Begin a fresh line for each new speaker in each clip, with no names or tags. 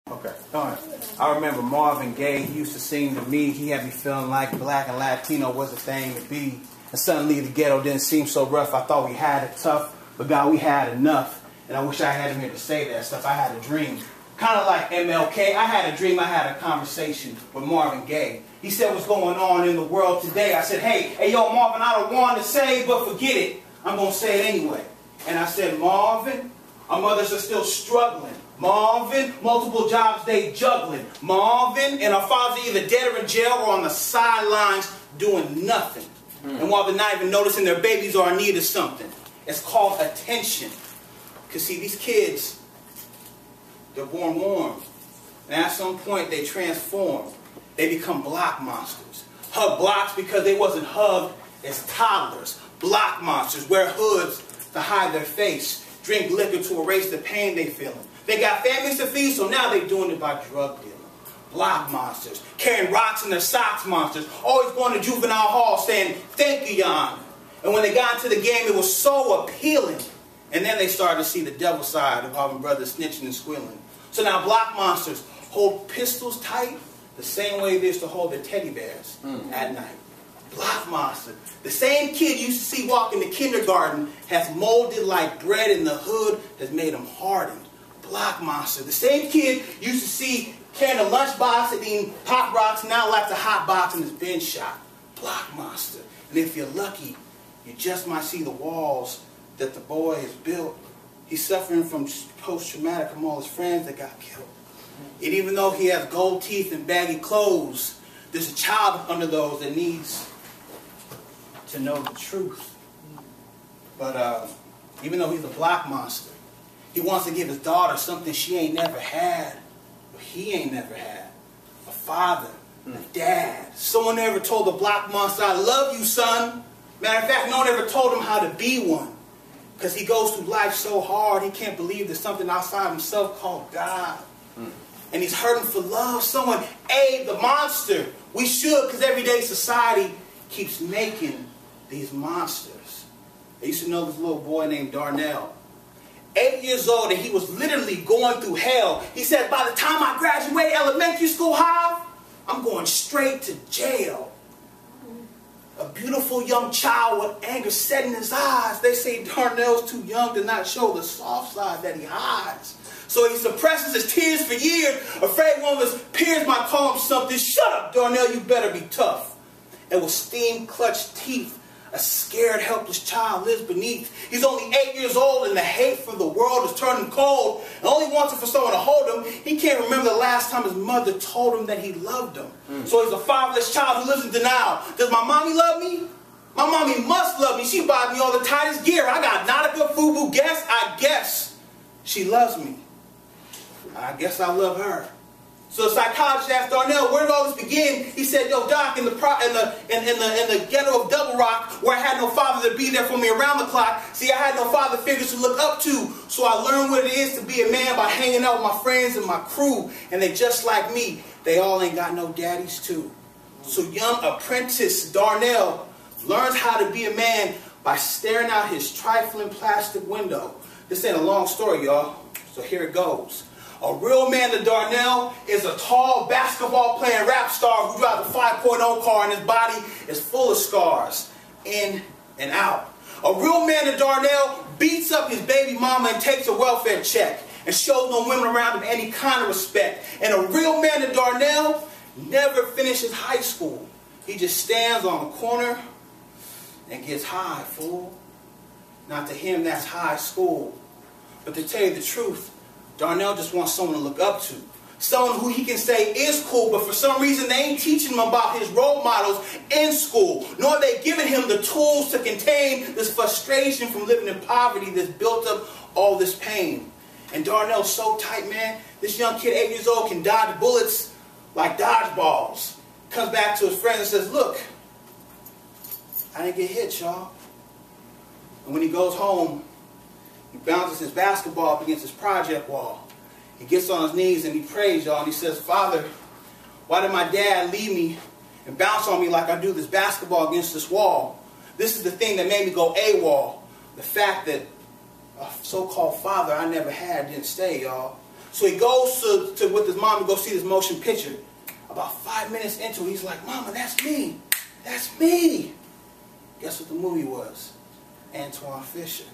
Okay, all right. I remember Marvin Gaye, he used to sing to me. He had me feeling like black and Latino was a thing to be. And suddenly the ghetto didn't seem so rough. I thought we had it tough, but God, we had enough. And I wish I had him here to say that stuff. I had a dream. Kind of like MLK. I had a dream. I had a conversation with Marvin Gaye. He said, what's going on in the world today? I said, hey, yo, Marvin, I don't want to say, but forget it. I'm going to say it anyway. And I said, Marvin, our mothers are still struggling. Marvin, multiple jobs they juggling. Marvin and our fathers are either dead or in jail or on the sidelines doing nothing. And while they're not even noticing their babies are in need of something. It's called attention. Because see, these kids, they're born warm. And at some point they transform. They become block monsters. Hug blocks because they wasn't hugged as toddlers. Block monsters wear hoods to hide their face. Drink liquor to erase the pain they feeling. They got families to feed, so now they're doing it by drug dealing. Block monsters, carrying rocks in their socks monsters, always going to juvenile hall saying, thank you, Your Honor. And when they got into the game, it was so appealing. And then they started to see the devil side of having brothers snitching and squealing. So now block monsters hold pistols tight the same way they used to hold their teddy bears at night. Block monster. The same kid you used to see walking to kindergarten has molded like bread in the hood that's made him hardened. Block monster. The same kid you used to see carrying a lunchbox and eating Pop Rocks now likes a hot box in his bench shop. Block monster. And if you're lucky, you just might see the walls that the boy has built. He's suffering from post-traumatic from all his friends that got killed. And even though he has gold teeth and baggy clothes, there's a child under those that needs to know the truth. But even though he's a block monster, he wants to give his daughter something she ain't never had, or he ain't never had. A father, a dad. Someone never told the block monster, I love you, son. Matter of fact, no one ever told him how to be one. Because he goes through life so hard, he can't believe there's something outside himself called God. And he's hurting for love. Someone aid the monster. We should, because everyday society keeps making these monsters. I used to know this little boy named Darnell. 8 years old, and he was literally going through hell. He said, by the time I graduate elementary school high, I'm going straight to jail. A beautiful young child with anger set in his eyes. They say Darnell's too young to not show the soft side that he hides. So he suppresses his tears for years, afraid one of his peers might call him something. Shut up, Darnell, you better be tough. And with steam-clutched teeth, a scared, helpless child lives beneath. He's only 8 years old and the hate for the world is turning cold. And only wants it for someone to hold him. He can't remember the last time his mother told him that he loved him. So he's a fatherless child who lives in denial. Does my mommy love me? My mommy must love me. She buys me all the tightest gear. I got not a good FUBU guess. I guess she loves me. I guess I love her. So the psychologist asked Darnell, where did all this begin? He said, yo, Doc, in the ghetto of Double Rock, where I had no father to be there for me around the clock. See, I had no father figures to look up to. So I learned what it is to be a man by hanging out with my friends and my crew. And they just like me. They all ain't got no daddies too. So young apprentice Darnell learns how to be a man by staring out his trifling plastic window. This ain't a long story, y'all. So here it goes. A real man to Darnell is a tall basketball-playing rap star who drives a 5.0 car and his body is full of scars, in and out. A real man to Darnell beats up his baby mama and takes a welfare check and shows no women around him any kind of respect. And a real man to Darnell never finishes high school. He just stands on the corner and gets high, fool. Not to him, that's high school. But to tell you the truth, Darnell just wants someone to look up to. Someone who he can say is cool, but for some reason they ain't teaching him about his role models in school. Nor are they giving him the tools to contain this frustration from living in poverty that's built up all this pain. And Darnell's so tight, man. This young kid, 8 years old, can dodge bullets like dodgeballs. Comes back to his friends and says, look, I didn't get hit, y'all. And when he goes home, he bounces his basketball up against his project wall. He gets on his knees and he prays, y'all, and he says, Father, why did my dad leave me and bounce on me like I do this basketball against this wall? This is the thing that made me go AWOL. The fact that a so-called father I never had didn't stay, y'all. So he goes to with his mom to go see this motion picture. About 5 minutes into it, he's like, Mama, that's me. That's me. Guess what the movie was? Antoine Fisher.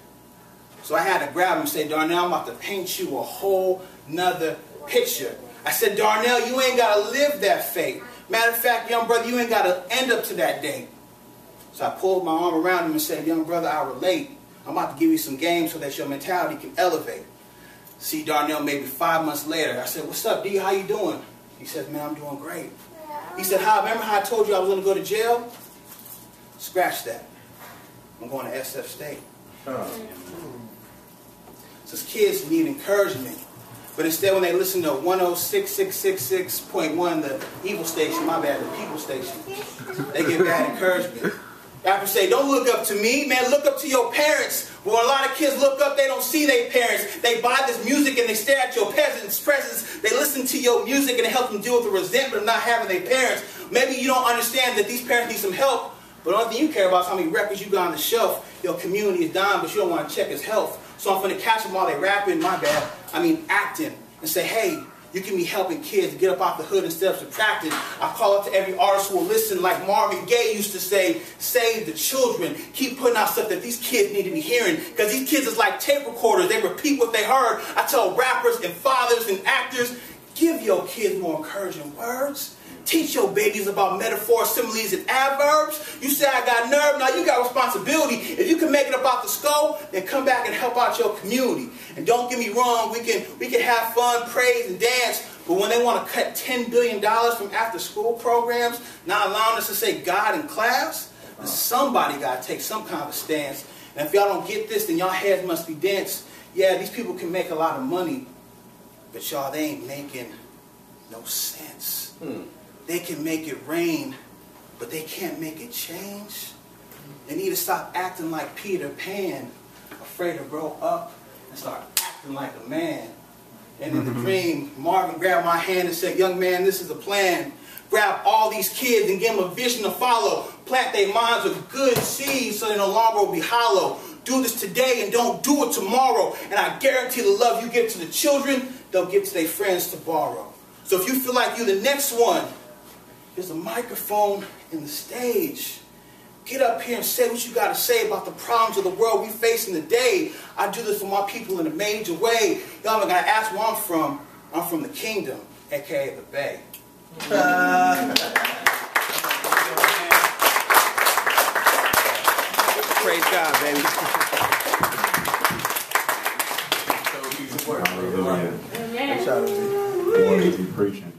So I had to grab him and say, Darnell, I'm about to paint you a whole nother picture. I said, Darnell, you ain't got to live that fate. Matter of fact, young brother, you ain't got to end up to that day. So I pulled my arm around him and said, young brother, I relate. I'm about to give you some games so that your mentality can elevate. See Darnell maybe 5 months later. I said, what's up, D? How you doing? He says, man, I'm doing great. He said, remember how I told you I was going to go to jail? Scratch that. I'm going to SF State. So kids need encouragement. But instead when they listen to 106.666.1, the evil station, my bad, the people station, they get bad encouragement. Rappers say, don't look up to me, man, look up to your parents. But when a lot of kids look up, they don't see their parents. They buy this music and they stare at your presence. They listen to your music and it helps them deal with the resentment of not having their parents. Maybe you don't understand that these parents need some help, but the only thing you care about is how many records you got on the shelf. Your community is dying, but you don't want to check his health. So I'm going to catch them while they rapping, my bad, acting, and say, hey, you can be helping kids get up off the hood instead of subtracting. I call it to every artist who will listen, like Marvin Gaye used to say, save the children. Keep putting out stuff that these kids need to be hearing. Because these kids is like tape recorders. They repeat what they heard. I tell rappers and fathers and actors, give your kids more encouraging words. Teach your babies about metaphors, similes, and adverbs. You say, I got nerve. Now you got responsibility. If you can make it about the skull, then come back and help out your community. And don't get me wrong, we can have fun, praise, and dance. But when they want to cut $10 billion from after-school programs, not allowing us to say God in class, then somebody got to take some kind of a stance. And if y'all don't get this, then y'all heads must be dense. Yeah, these people can make a lot of money, but y'all, they ain't making no sense. They can make it rain, but they can't make it change. They need to stop acting like Peter Pan, afraid to grow up and start acting like a man. And in the dream, Marvin grabbed my hand and said, young man, this is a plan. Grab all these kids and give them a vision to follow. Plant their minds with good seeds so they no longer will be hollow. Do this today and don't do it tomorrow. And I guarantee the love you give to the children, they'll give to their friends to borrow. So if you feel like you're the next one, there's a microphone in the stage. Get up here and say what you got to say about the problems of the world we facing today. I do this for my people in a major way. Y'all are going to ask where I'm from. I'm from the kingdom, a.k.a. the Bay. Praise God, baby.
Hallelujah. Amen. Boy, is he preaching.